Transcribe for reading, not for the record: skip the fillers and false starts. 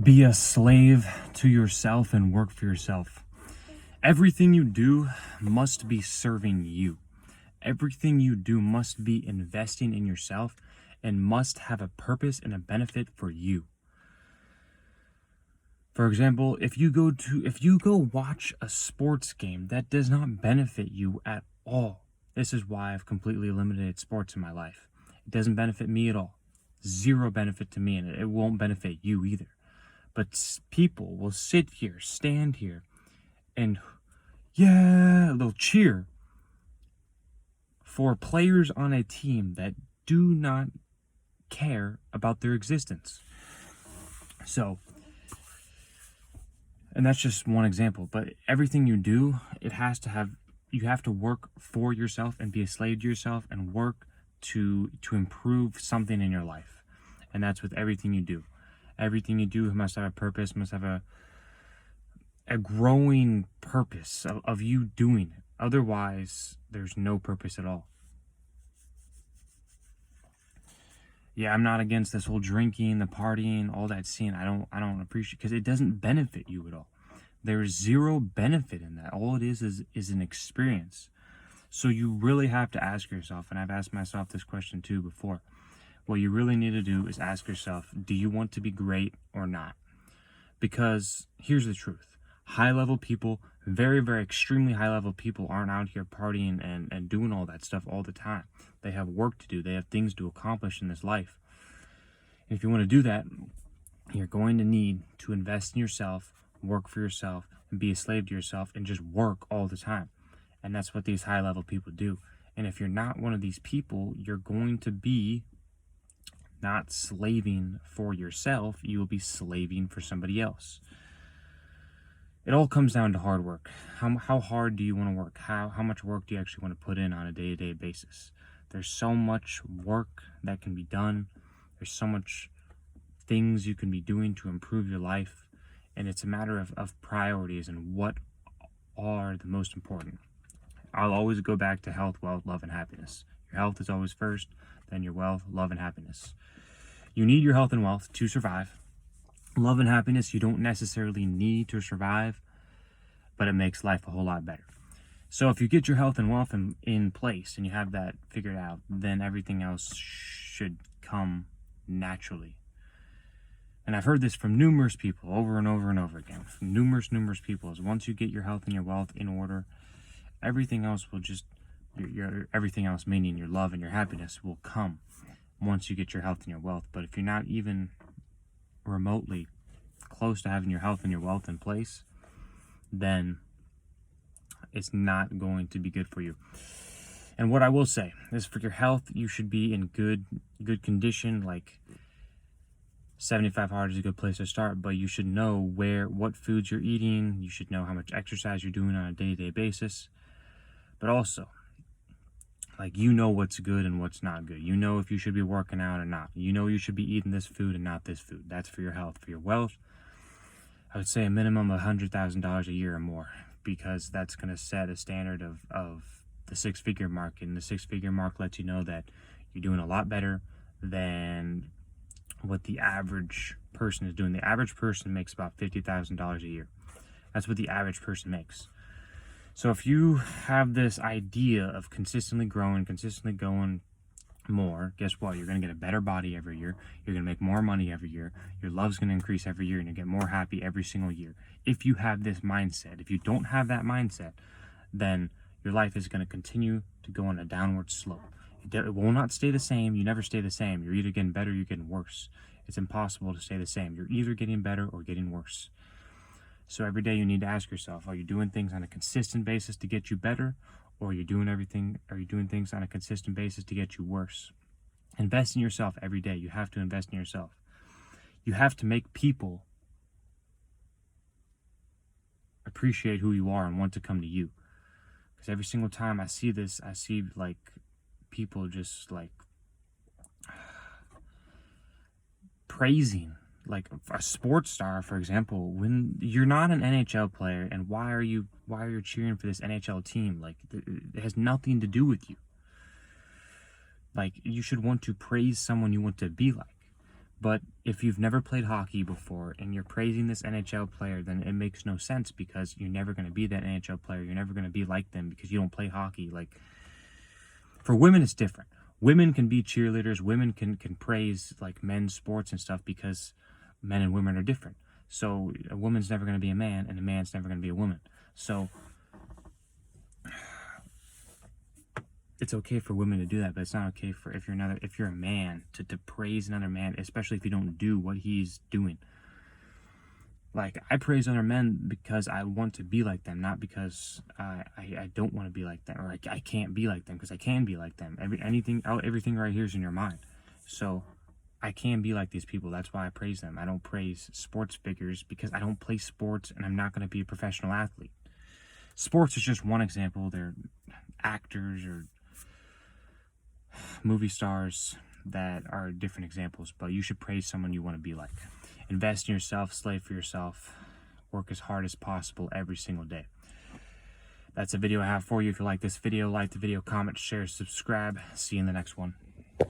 Be a slave to yourself and work for yourself. Everything you do must be serving you. Everything you do must be investing in yourself and must have a purpose and a benefit for you. For example, if you go watch a sports game that does not benefit you at all. This is why I've completely eliminated sports in my life. It doesn't benefit me at all. Zero benefit to me, and it won't benefit you either. But people will stand here, and yeah, they'll cheer for players on a team that do not care about their existence. So, and that's just one example, but everything you do, you have to work for yourself and be a slave to yourself and work to improve something in your life. And that's with everything you do. Everything you do must have a purpose, must have a growing purpose of you doing it. Otherwise, there's no purpose at all. Yeah, I'm not against this whole drinking, the partying, all that scene. I don't appreciate, because it doesn't benefit you at all. There's zero benefit in that. All it is an experience. So you really have to ask yourself, and I've asked myself this question too before. What you really need to do is ask yourself, do you want to be great or not? Because here's the truth. High-level people, very, very extremely high-level people aren't out here partying and doing all that stuff all the time. They have work to do. They have things to accomplish in this life. And if you want to do that, you're going to need to invest in yourself, work for yourself, and be a slave to yourself, and just work all the time. And that's what these high-level people do. And if you're not one of these people, you're going to be not slaving for yourself, you will be slaving for somebody else. It all comes down to hard work. How hard do you want to work? How much work do you actually want to put in on a day-to-day basis? There's so much work that can be done. There's so much things you can be doing to improve your life. And it's a matter of priorities and what are the most important. I'll always go back to health, wealth, love, and happiness. Your health is always first, then your wealth, love, and happiness. You need your health and wealth to survive. Love and happiness, you don't necessarily need to survive, but it makes life a whole lot better. So if you get your health and wealth in place and you have that figured out, then everything else should come naturally. And I've heard this from numerous people over and over and over again. From numerous people, is once you get your health and your wealth in order, everything else will just, everything else, meaning your love and your happiness, will come once you get your health and your wealth. But if you're not even remotely close to having your health and your wealth in place, then it's not going to be good for you. And what I will say is, for your health, you should be in good condition. Like 75 hard is a good place to start, but you should know what foods you're eating. You should know how much exercise you're doing on a day-to-day basis. But also, like, you know what's good and what's not good. You know if you should be working out or not. You know you should be eating this food and not this food. That's for your health. For your wealth, I would say a minimum of $100,000 a year or more, because that's going to set a standard of the six-figure mark. And the six-figure mark lets you know that you're doing a lot better than what the average person is doing. The average person makes about $50,000 a year. That's what the average person makes. So if you have this idea of consistently growing, consistently going more, guess what? You're going to get a better body every year. You're going to make more money every year. Your love's going to increase every year, and you get more happy every single year. If you have this mindset, if you don't have that mindset, then your life is going to continue to go on a downward slope. It will not stay the same. You never stay the same. You're either getting better or you're getting worse. It's impossible to stay the same. You're either getting better or getting worse. So every day you need to ask yourself, are you doing things on a consistent basis to get you better, or are you doing things on a consistent basis to get you worse? Invest in yourself every day. You have to invest in yourself. You have to make people appreciate who you are and want to come to you. Because every single time I see this, I see like people just like praising, like a sports star, for example. When you're not an NHL player, and why are you cheering for this NHL team? Like, it has nothing to do with you. Like, you should want to praise someone you want to be like. But if you've never played hockey before and you're praising this NHL player, then it makes no sense, because you're never going to be that NHL player. You're never going to be like them because you don't play hockey. Like, for women, it's different. Women can be cheerleaders. Women can praise like men's sports and stuff, because men and women are different. So a woman's never going to be a man, and a man's never going to be a woman. So it's okay for women to do that, but it's not okay for if you're a man to praise another man, especially if you don't do what he's doing. Like, I praise other men because I want to be like them, not because I don't want to be like them, or I can't be like them, because I can be like them. Everything right here is in your mind. So I can be like these people. That's why I praise them. I don't praise sports figures because I don't play sports, and I'm not going to be a professional athlete. Sports is just one example. They're actors or movie stars that are different examples, but you should praise someone you want to be like. Invest in yourself, slave for yourself, work as hard as possible every single day. That's a video I have for you. If you like this video, like the video, comment, share, subscribe. See you in the next one.